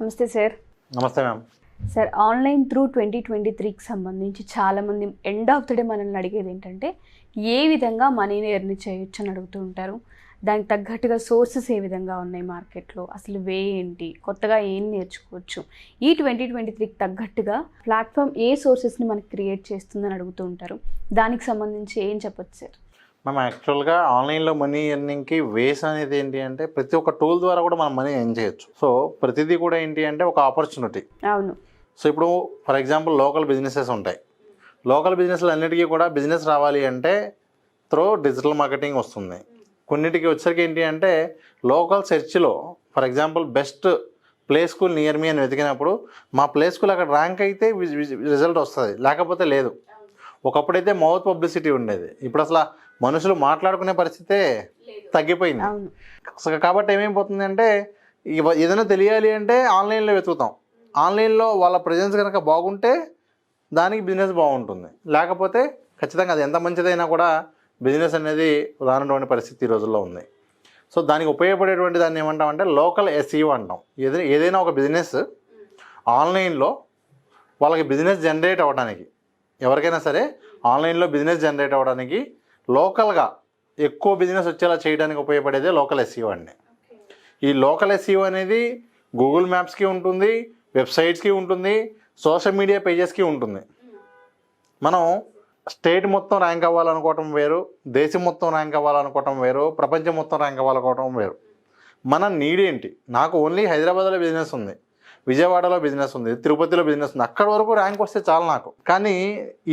నమస్తే సార్. నమస్తే ma'am. Sir, online through 2023కి సంబంధించి చాలామంది ఎండ్ ఆఫ్ ది డే మనల్ని అడిగేది ఏంటంటే ఏ విధంగా మనీని ఎర్న్ చేయొచ్చు అని అడుగుతూ ఉంటారు. దానికి తగ్గట్టుగా సోర్సెస్ ఏ విధంగా ఉన్నాయి మార్కెట్లో, అసలు వే ఏంటి, కొత్తగా ఏం నేర్చుకోవచ్చు, ఈ 2023కి తగ్గట్టుగా ప్లాట్ఫామ్ ఏ సోర్సెస్ని మనకి క్రియేట్ చేస్తుందని అడుగుతూ ఉంటారు. దానికి సంబంధించి ఏం చెప్పొచ్చు సార్? మనం యాక్చువల్గా ఆన్లైన్లో మనీ ఎర్నింగ్కి వేస్ అనేది ఏంటి అంటే ప్రతి ఒక్క టూల్ ద్వారా కూడా మనం మనీ ఎర్న్ చేయొచ్చు. సో ప్రతిదీ కూడా ఏంటి అంటే ఒక ఆపర్చునిటీ. అవును. సో ఇప్పుడు ఫర్ ఎగ్జాంపుల్ లోకల్ బిజినెసెస్ ఉంటాయి. లోకల్ బిజినెస్లు అన్నిటికీ కూడా బిజినెస్ రావాలి అంటే త్రూ డిజిటల్ మార్కెటింగ్ వస్తుంది. కొన్నిటికి వచ్చేసరికి ఏంటి అంటే లోకల్ సెర్చ్లో for example best play school near me అని వెతికినప్పుడు మా ప్లే స్కూల్ అక్కడ ర్యాంక్ అయితే రిజల్ట్ వస్తుంది, లేకపోతే లేదు. ఒకప్పుడైతే మౌత్ పబ్లిసిటీ ఉండేది, ఇప్పుడు అసలు మనుషులు మాట్లాడుకునే పరిస్థితే తగ్గిపోయింది. కాబట్టి ఏమైపోతుంది అంటే ఏదైనా తెలియాలి అంటే ఆన్లైన్లో వెతుకుతాం. ఆన్లైన్లో వాళ్ళ ప్రెజెన్స్ కనుక బాగుంటే దానికి బిజినెస్ బాగుంటుంది, లేకపోతే ఖచ్చితంగా అది ఎంత మంచిదైనా కూడా బిజినెస్ అనేది రానటువంటి పరిస్థితి ఈ రోజుల్లో ఉంది. సో దానికి ఉపయోగపడేటువంటి దాన్ని ఏమంటామంటే లోకల్ SEO అంటాం. ఏదైనా ఒక బిజినెస్ ఆన్లైన్లో వాళ్ళకి బిజినెస్ జనరేట్ అవ్వడానికి, ఎవరికైనా సరే ఆన్లైన్లో బిజినెస్ జనరేట్ అవ్వడానికి లోకల్గా ఎక్కువ బిజినెస్ వచ్చేలా చేయడానికి ఉపయోగపడేదే లోకల్ SEO అండి. ఈ లోకల్ SEO అనేది గూగుల్ మ్యాప్స్కి ఉంటుంది, వెబ్సైట్స్కి ఉంటుంది, సోషల్ మీడియా పేజెస్కి ఉంటుంది. మనం స్టేట్ మొత్తం ర్యాంక్ అవ్వాలనుకోవటం వేరు, దేశం మొత్తం ర్యాంక్ అవ్వాలనుకోవటం వేరు, ప్రపంచం మొత్తం ర్యాంక్ అవ్వాలనుకోవటం వేరు. మన నీడ్ ఏంటి? నాకు ఓన్లీ హైదరాబాద్లో బిజినెస్ ఉంది, విజయవాడలో బిజినెస్ ఉంది, తిరుపతిలో బిజినెస్ ఉంది, అక్కడి వరకు ర్యాంక్ వస్తే చాలు నాకు. కానీ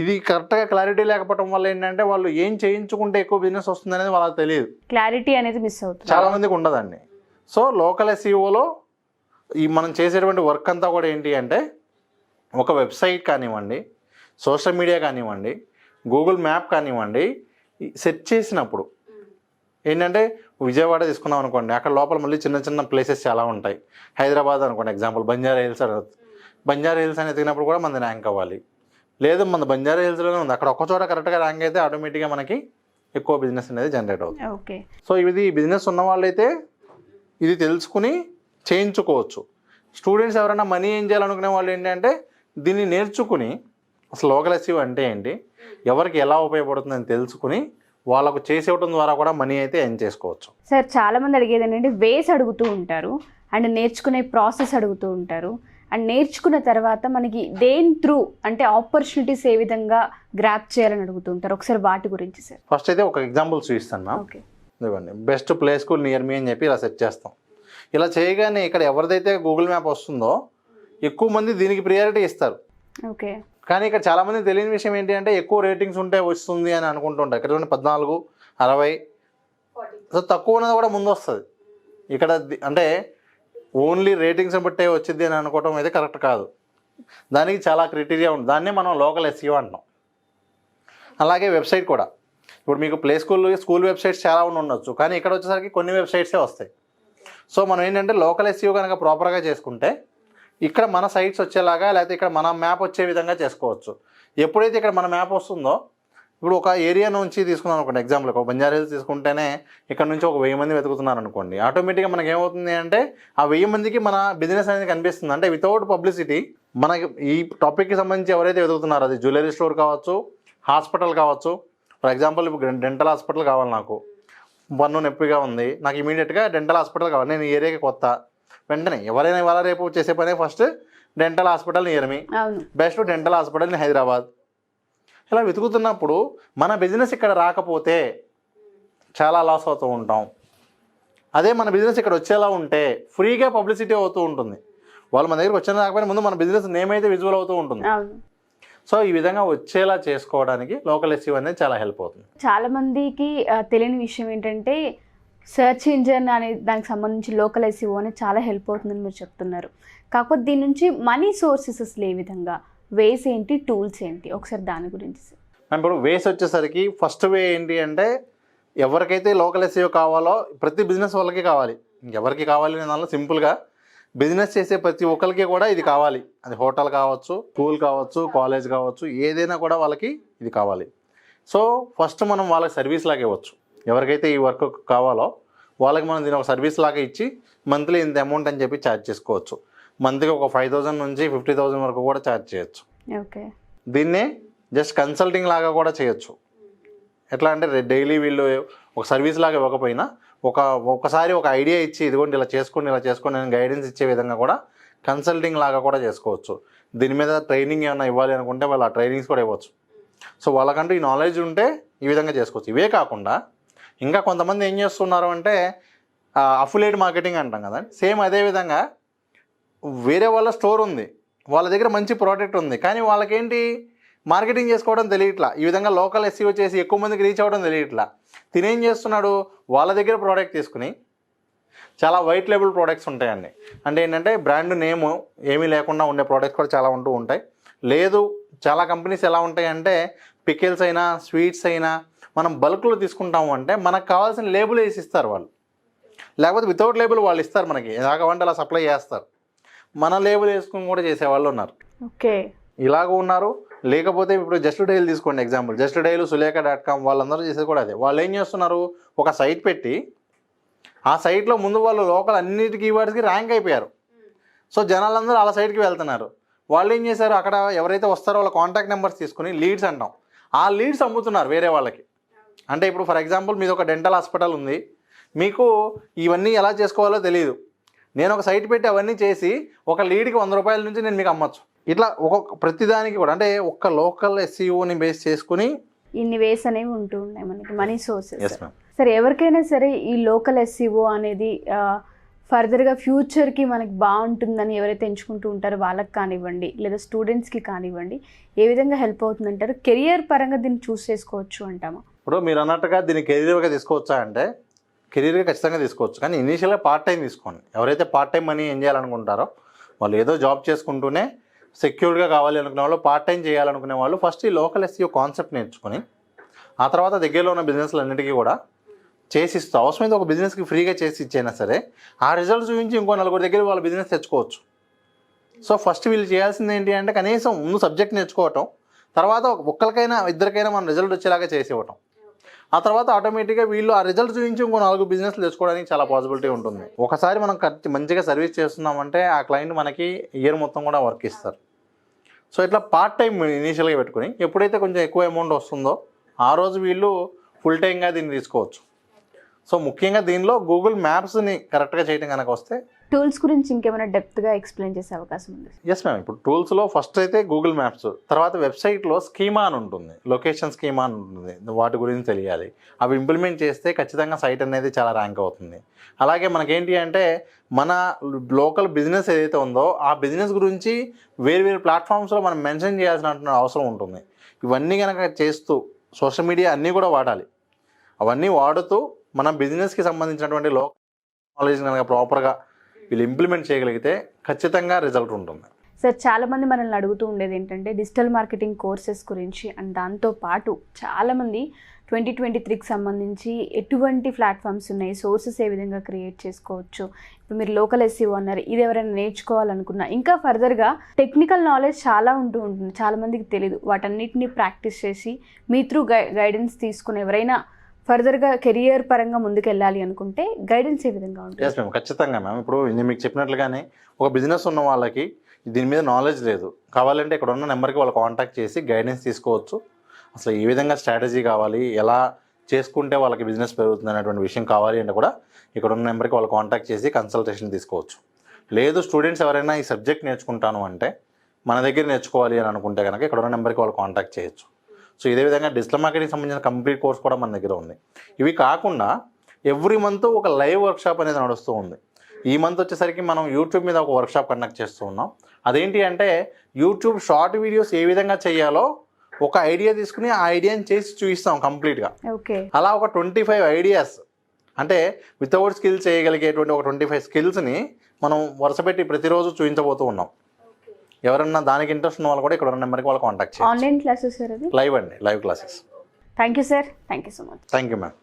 ఇది కరెక్ట్గా క్లారిటీ లేకపోవడం వల్ల ఏంటంటే వాళ్ళు ఏం చేయించుకుంటే ఎక్కువ బిజినెస్ వస్తుంది అనేది వాళ్ళకి తెలియదు. క్లారిటీ అనేది మిస్ అవుతుంది, చాలామందికి ఉండదండి. సో లోకల్ SEOలో ఈ మనం చేసేటువంటి వర్క్ అంతా కూడా ఏంటి అంటే ఒక వెబ్సైట్ కానివ్వండి, సోషల్ మీడియా కానివ్వండి, గూగుల్ మ్యాప్ కానివ్వండి, సెర్చ్ చేసినప్పుడు ఏంటంటే విజయవాడ తీసుకున్నాం అనుకోండి, అక్కడ లోపల మళ్ళీ చిన్న చిన్న ప్లేసెస్ చాలా ఉంటాయి. హైదరాబాద్ అనుకోండి ఎగ్జాంపుల్, బంజారా హిల్స్ అని ఎతికినప్పుడు కూడా మనది ర్యాంక్ అవ్వాలి. లేదు మన బంజారా హిల్స్లోనే ఉంది, అక్కడ ఒక్క చోట కరెక్ట్గా ర్యాంక్ అయితే ఆటోమేటిక్గా మనకి ఎక్కువ బిజినెస్ అనేది జనరేట్ అవుతుంది. ఓకే. సో ఇది బిజినెస్ ఉన్న వాళ్ళైతే ఇది తెలుసుకుని చేయించుకోవచ్చు. స్టూడెంట్స్ ఎవరైనా మనీ ఏం చేయాలనుకునే వాళ్ళు ఏంటంటే దీన్ని నేర్చుకుని అసలు లోకల్ SEO అంటే ఏంటి, ఎవరికి ఎలా ఉపయోగపడుతుందని తెలుసుకుని వాళ్ళకు చేసేవడం ద్వారా కూడా మనీ అయితే ఎర్న్ చేసుకోవచ్చు. సార్, చాలామంది అడిగేది ఏంటంటే వేస్ అడుగుతూ ఉంటారు అండ్ నేర్చుకునే ప్రాసెస్ అడుగుతూ ఉంటారు. అండ్ నేర్చుకున్న తర్వాత మనకి దేని త్రూ అంటే ఆపర్చునిటీస్ ఏ విధంగా గ్రాప్ చేయాలని అడుగుతూ ఉంటారు. ఒకసారి వాటి గురించి సార్. ఫస్ట్ అయితే ఒక ఎగ్జాంపుల్ చూపిస్తాను. ఓకే. ఇవ్వండి, best play school near me అని చెప్పి ఇలా సెర్చ్ చేస్తాం. ఇలా చేయగానే ఇక్కడ ఎవరిదైతే గూగుల్ మ్యాప్ వస్తుందో ఎక్కువ మంది దీనికి ప్రియారిటీ ఇస్తారు. ఓకే. కానీ ఇక్కడ చాలామంది తెలియని విషయం ఏంటి అంటే ఎక్కువ రేటింగ్స్ ఉంటే వస్తుంది అని అనుకుంటుంటారు. ఇక్కడ 14, 60, సో తక్కువ ఉన్నది కూడా ముందు వస్తుంది. ఇక్కడ అంటే ఓన్లీ రేటింగ్స్ బట్టే వచ్చింది అని అనుకోవడం అయితే కరెక్ట్ కాదు. దానికి చాలా క్రైటీరియా ఉంది, దాన్నే మనం లోకల్ SEO అంటాం. అలాగే వెబ్సైట్ కూడా, ఇప్పుడు మీకు ప్లే స్కూల్ వెబ్సైట్స్ చాలా ఉండొచ్చు, కానీ ఇక్కడ వచ్చేసరికి కొన్ని వెబ్సైట్సే వస్తాయి. సో మనం ఏంటంటే లోకల్ SEO కనుక ప్రాపర్గా చేసుకుంటే ఇక్కడ మన సైట్స్ వచ్చేలాగా, లేకపోతే ఇక్కడ మన మ్యాప్ వచ్చే విధంగా చేసుకోవచ్చు. ఎప్పుడైతే ఇక్కడ మన మ్యాప్ వస్తుందో, ఇప్పుడు ఒక ఏరియా నుంచి తీసుకున్నాం అనుకోండి, ఎగ్జాంపుల్ ఒక బంజారా హిల్స్ తీసుకుంటేనే ఇక్కడ నుంచి ఒక 1000 మంది వెతుకుతున్నారు అనుకోండి, ఆటోమేటిక్గా మనకి ఏమవుతుంది అంటే ఆ 1000 మందికి మన బిజినెస్ అనేది కనిపిస్తుంది. అంటే వితౌట్ పబ్లిసిటీ మనకి ఈ టాపిక్కి సంబంధించి ఎవరైతే వెతుకుతున్నారో, అది జ్యువెలరీ స్టోర్ కావచ్చు, హాస్పిటల్ కావచ్చు. ఫర్ ఎగ్జాంపుల్ ఇప్పుడు డెంటల్ హాస్పిటల్ కావాలి, నాకు పన్ను నొప్పిగా ఉంది, నాకు ఇమీడియట్గా డెంటల్ హాస్పిటల్ కావాలి, నేను ఈ ఏరియాకి కొత్త, వెంటనే ఎవరైనా ఇవాళ రేపు చేసే పనే first dental hospital near me, best dental hospital in Hyderabad. ఇలా వెతుకుతున్నప్పుడు మన బిజినెస్ ఇక్కడ రాకపోతే చాలా లాస్ అవుతూ ఉంటాం. అదే మన బిజినెస్ ఇక్కడ వచ్చేలా ఉంటే ఫ్రీగా పబ్లిసిటీ అవుతూ ఉంటుంది. వాళ్ళు మన దగ్గరికి వచ్చిన రాకపోయినా ముందు మన బిజినెస్ నేమ్ అయితే విజువల్ అవుతూ ఉంటుంది. సో ఈ విధంగా వచ్చేలా చేసుకోవడానికి లోకల్ SEO అనేది చాలా హెల్ప్ అవుతుంది. చాలా మందికి తెలియని విషయం ఏంటంటే సెర్చ్ ఇంజిన్ అనే దానికి సంబంధించి లోకల్ SEO అనేది చాలా హెల్ప్ అవుతుందని మీరు చెప్తున్నారు. కాకపోతే దీని నుంచి మనీ సోర్సెస్ అసలు ఏ విధంగా, వేస్ ఏంటి, టూల్స్ ఏంటి, ఒకసారి దాని గురించి సార్. ఇప్పుడు వేస్ వచ్చేసరికి ఫస్ట్ వే ఏంటి అంటే ఎవరికైతే లోకల్ SEO కావాలో ప్రతి బిజినెస్ వాళ్ళకి కావాలి. ఎవరికి కావాలి అనే దానిలో సింపుల్గా బిజినెస్ చేసే ప్రతి ఒక్కరికి కూడా ఇది కావాలి. అది హోటల్ కావచ్చు, స్కూల్ కావచ్చు, కాలేజ్ కావచ్చు, ఏదైనా కూడా వాళ్ళకి ఇది కావాలి. సో ఫస్ట్ మనం వాళ్ళకి సర్వీస్ లాగా ఇవ్వచ్చు. ఎవరికైతే ఈ వర్క్ కావాలో వాళ్ళకి మనం దీని ఒక సర్వీస్ లాగా ఇచ్చి మంత్లీ ఇంత అమౌంట్ అని చెప్పి ఛార్జ్ చేసుకోవచ్చు. మంత్కి ఒక 5,000 నుంచి 50,000 వరకు కూడా ఛార్జ్ చేయొచ్చు. ఓకే. దీన్నే జస్ట్ కన్సల్టింగ్ లాగా కూడా చేయొచ్చు. ఎట్లా అంటే డైలీ వీళ్ళు ఒక సర్వీస్ లాగా ఇవ్వకపోయినా ఒకసారి ఒక ఐడియా ఇచ్చి ఇదిగోండి ఇలా చేసుకోండి నేను గైడెన్స్ ఇచ్చే విధంగా కూడా కన్సల్టింగ్ లాగా కూడా చేసుకోవచ్చు. దీని మీద ట్రైనింగ్ ఏమైనా ఇవ్వాలి అనుకుంటే వాళ్ళు ఆ ట్రైనింగ్స్ కూడా ఇవ్వచ్చు. సో వాళ్ళకంటూ ఈ నాలెడ్జ్ ఉంటే ఈ విధంగా చేసుకోవచ్చు. ఇవే కాకుండా ఇంకా కొంతమంది ఏం చేస్తున్నారు అంటే అఫిలియేట్ మార్కెటింగ్ అంటాం కదా, సేమ్ అదే విధంగా వేరే వాళ్ళ స్టోర్ ఉంది, వాళ్ళ దగ్గర మంచి ప్రోడక్ట్ ఉంది, కానీ వాళ్ళకేంటి మార్కెటింగ్ చేసుకోవడం తెలియట్లా. ఈ విధంగా లోకల్ SEO చేసి ఎక్కువ మందికి రీచ్ అవ్వడం తెలియట్లా. తినేం చేస్తున్నాడు, వాళ్ళ దగ్గర ప్రోడక్ట్ తీసుకుని చాలా వైట్ లేబుల్ ప్రోడక్ట్స్ ఉంటాయండి. అంటే ఏంటంటే బ్రాండ్ నేమ్ ఏమీ లేకుండా ఉండే ప్రోడక్ట్స్ కూడా చాలా ఉంటాయి. లేదు చాలా కంపెనీస్ ఎలా ఉంటాయంటే పికిల్స్ అయినా స్వీట్స్ అయినా మనం బల్క్లో తీసుకుంటాము అంటే మనకు కావాల్సిన లేబుల్ వేసి ఇస్తారు వాళ్ళు, లేకపోతే వితౌట్ లేబుల్ వాళ్ళు ఇస్తారు మనకి, ఎలా కావాలంటే అలా సప్లై చేస్తారు. మన లేబుల్ వేసుకుని కూడా చేసేవాళ్ళు ఉన్నారు. ఓకే, ఇలాగ ఉన్నారు. లేకపోతే ఇప్పుడు జస్ట్ డైల్ తీసుకోండి ఎగ్జాంపుల్, జస్ట్ డైల్ సులేఖ.com వాళ్ళందరూ చేసేది కూడా అదే. వాళ్ళు ఏం చేస్తున్నారు, ఒక సైట్ పెట్టి ఆ సైట్లో ముందు వాళ్ళు లోకల్ అన్నిటి కీవర్డ్స్కి ర్యాంక్ అయిపోయారు. సో జనాలందరూ అలా సైట్కి వెళ్తున్నారు. వాళ్ళు ఏం చేశారు, అక్కడ ఎవరైతే వస్తారో వాళ్ళ కాంటాక్ట్ నెంబర్స్ తీసుకుని లీడ్స్ అంటాం, ఆ లీడ్స్ అమ్ముతున్నారు వేరే వాళ్ళకి. అంటే ఇప్పుడు ఫర్ ఎగ్జాంపుల్ మీది ఒక డెంటల్ హాస్పిటల్ ఉంది, మీకు ఇవన్నీ ఎలా చేసుకోవాలో తెలియదు, నేను ఒక సైట్ పెట్టి అవన్నీ చేసి ఒక లీడ్కి 100 రూపాయల నుంచి నేను మీకు అమ్మచ్చు. ఇట్లా ఒక్కొక్క ప్రతిదానికి కూడా అంటే ఒక్క లోకల్ SEOని బేస్ చేసుకుని ఇన్ని వేస్ అనేవి ఉంటూ ఉన్నాయి మనకి మనీ సోర్సెస్. Yes ma'am. సరే, ఎవరికైనా సరే ఈ లోకల్ SEO అనేది ఫర్దర్గా ఫ్యూచర్కి మనకి బాగుంటుందని ఎవరైతే ఎంచుకుంటూ ఉంటారో వాళ్ళకి కానివ్వండి, లేదా స్టూడెంట్స్కి కానివ్వండి, ఏ విధంగా హెల్ప్ అవుతుందంటారు? కెరియర్ పరంగా దీన్ని చూస్ చేసుకోవచ్చు అంటామా? ఇప్పుడు మీరు అన్నట్టుగా దీన్ని కెరీర్గా తీసుకోవచ్చా అంటే కెరీర్గా ఖచ్చితంగా తీసుకోవచ్చు, కానీ ఇనీషియల్గా పార్ట్ టైం తీసుకోండి. ఎవరైతే పార్ట్ టైం మనీ ఏం చేయాలనుకుంటారో వాళ్ళు ఏదో జాబ్ చేసుకుంటూనే సెక్యూర్డ్గా కావాలి అనుకునే వాళ్ళు, పార్ట్ టైం చేయాలనుకునే వాళ్ళు ఫస్ట్ ఈ లోకల్ SEO కాన్సెప్ట్ నేర్చుకొని ఆ తర్వాత దగ్గరలో ఉన్న బిజినెస్లు అన్నిటికీ కూడా చేసిస్తూ అవసరమైతే ఒక బిజినెస్కి ఫ్రీగా చేసి ఇచ్చైనా సరే ఆ రిజల్ట్స్ చూపించి ఇంకో 4 దగ్గర వాళ్ళ బిజినెస్ తెచ్చుకోవచ్చు. సో ఫస్ట్ వీళ్ళు చేయాల్సింది ఏంటి అంటే కనీసం ముందు సబ్జెక్ట్ నేర్చుకోవటం, తర్వాత ఒక్కరికైనా ఇద్దరికైనా మనం రిజల్ట్ వచ్చేలాగా చేసి ఇవ్వటం. ఆ తర్వాత ఆటోమేటిక్గా వీళ్ళు ఆ రిజల్ట్ చూపించి ఇంకో 4 బిజినెస్లు తెచ్చుకోవడానికి చాలా పాసిబిలిటీ ఉంటుంది. ఒకసారి మనం మంచిగా సర్వీస్ చేస్తున్నామంటే ఆ క్లయింట్ మనకి ఇయర్ మొత్తం కూడా వర్క్ ఇస్తారు. సో ఇట్లా పార్ట్ టైం ఇనీషియల్గా పెట్టుకుని ఎప్పుడైతే కొంచెం ఎక్కువ అమౌంట్ వస్తుందో ఆ రోజు వీళ్ళు ఫుల్ టైమ్గా దీన్ని తీసుకోవచ్చు. సో ముఖ్యంగా దీనిలో గూగుల్ మ్యాప్స్ని కరెక్ట్గా చేయడం కనుక వస్తే టూల్స్ గురించి ఇంకేమైనా డెప్త్గా ఎక్స్ప్లెయిన్ చేసే అవకాశం ఉంది? Yes ma'am. ఇప్పుడు టూల్స్లో ఫస్ట్ అయితే గూగుల్ మ్యాప్స్, తర్వాత వెబ్సైట్లో స్కీమా అని ఉంటుంది, లొకేషన్ స్కీమా అని ఉంటుంది, వాటి గురించి తెలియాలి. అవి ఇంప్లిమెంట్ చేస్తే ఖచ్చితంగా సైట్ అనేది చాలా ర్యాంక్ అవుతుంది. అలాగే మనకేంటి అంటే మన లోకల్ బిజినెస్ ఏదైతే ఉందో ఆ బిజినెస్ గురించి వేరు ప్లాట్ఫామ్స్లో మనం మెన్షన్ చేయాల్సిన అవసరం ఉంటుంది. ఇవన్నీ కనుక చేస్తూ సోషల్ మీడియా అన్నీ కూడా వాడాలి. అవన్నీ వాడుతూ మన బిజినెస్కి సంబంధించినటువంటి లోకల్ నాలెడ్జ్ కనుక ప్రాపర్గా వీళ్ళు ఇంప్లిమెంట్ చేయగలిగితే ఖచ్చితంగా రిజల్ట్ ఉంటుంది. సార్, చాలామంది మనల్ని అడుగుతూ ఉండేది ఏంటంటే డిజిటల్ మార్కెటింగ్ కోర్సెస్ గురించి. అండ్ దాంతోపాటు చాలామంది 2023కి సంబంధించి ఎటువంటి ప్లాట్ఫామ్స్ ఉన్నాయి, సోర్సెస్ ఏ విధంగా క్రియేట్ చేసుకోవచ్చు, ఇప్పుడు మీరు లోకల్ SEO అన్నారు, ఇది ఎవరైనా నేర్చుకోవాలనుకున్నా ఇంకా ఫర్దర్గా టెక్నికల్ నాలెడ్జ్ చాలా ఉంటుంది, చాలామందికి తెలియదు. వాటన్నిటిని ప్రాక్టీస్ చేసి మీ త్రూ గైడెన్స్ తీసుకుని ఎవరైనా ఫర్దర్గా కెరియర్ పరంగా ముందుకు వెళ్ళాలి అనుకుంటే గైడెన్స్ ఏ విధంగా ఉంటుంది? ఎస్ మ్యామ్, ఖచ్చితంగా మ్యామ్. ఇప్పుడు నేను మీకు చెప్పినట్లుగానే ఒక బిజినెస్ ఉన్న వాళ్ళకి దీని మీద నాలెడ్జ్ లేదు, కావాలంటే ఇక్కడ ఉన్న నెంబర్కి వాళ్ళు కాంటాక్ట్ చేసి గైడెన్స్ తీసుకోవచ్చు. అసలు ఏ విధంగా స్ట్రాటజీ కావాలి, ఎలా చేసుకుంటే వాళ్ళకి బిజినెస్ పెరుగుతుంది అనేటువంటి విషయం కావాలి అంటే కూడా ఇక్కడ ఉన్న నెంబర్కి వాళ్ళు కాంటాక్ట్ చేసి కన్సల్టేషన్ తీసుకోవచ్చు. లేదు స్టూడెంట్స్ ఎవరైనా ఈ సబ్జెక్ట్ నేర్చుకుంటాను అంటే మన దగ్గర నేర్చుకోవాలి అని అనుకుంటే కనుక ఇక్కడ ఉన్న నెంబర్కి వాళ్ళు కాంటాక్ట్ చేయొచ్చు. సో ఇదే విధంగా డిజిటల్ మార్కెటింగ్ సంబంధించిన కంప్లీట్ కోర్స్ కూడా మన దగ్గర ఉంది. ఇవి కాకుండా ఎవ్రీ మంత్ ఒక లైవ్ వర్క్షాప్ అనేది నడుస్తూ ఉంది. ఈ మంత్ వచ్చేసరికి మనం యూట్యూబ్ మీద ఒక వర్క్షాప్ కండక్ట్ చేస్తూ ఉన్నాం. అదేంటి అంటే యూట్యూబ్ షార్ట్ వీడియోస్ ఏ విధంగా చేయాలో ఒక ఐడియా తీసుకుని ఆ ఐడియాని చేసి చూపిస్తాం కంప్లీట్గా. ఓకే, అలా ఒక 25 ఐడియాస్ అంటే వితౌట్ స్కిల్స్ చేయగలిగేటువంటి ఒక 25 స్కిల్స్ని మనం వరుసపెట్టి ప్రతిరోజు చూపించబోతూ ఉన్నాం. ఎవరన్నా దానికి ఇంట్రెస్ట్ ఉన్న వాళ్ళు కూడా ఇక్కడ ఉన్న నెంబర్కి వాళ్ళు కాంటాక్ట్ చేయాలి. Online classes sir? అది లైవ్ అండి, live classes. Thank you sir, thank you so much. Thank you ma'am.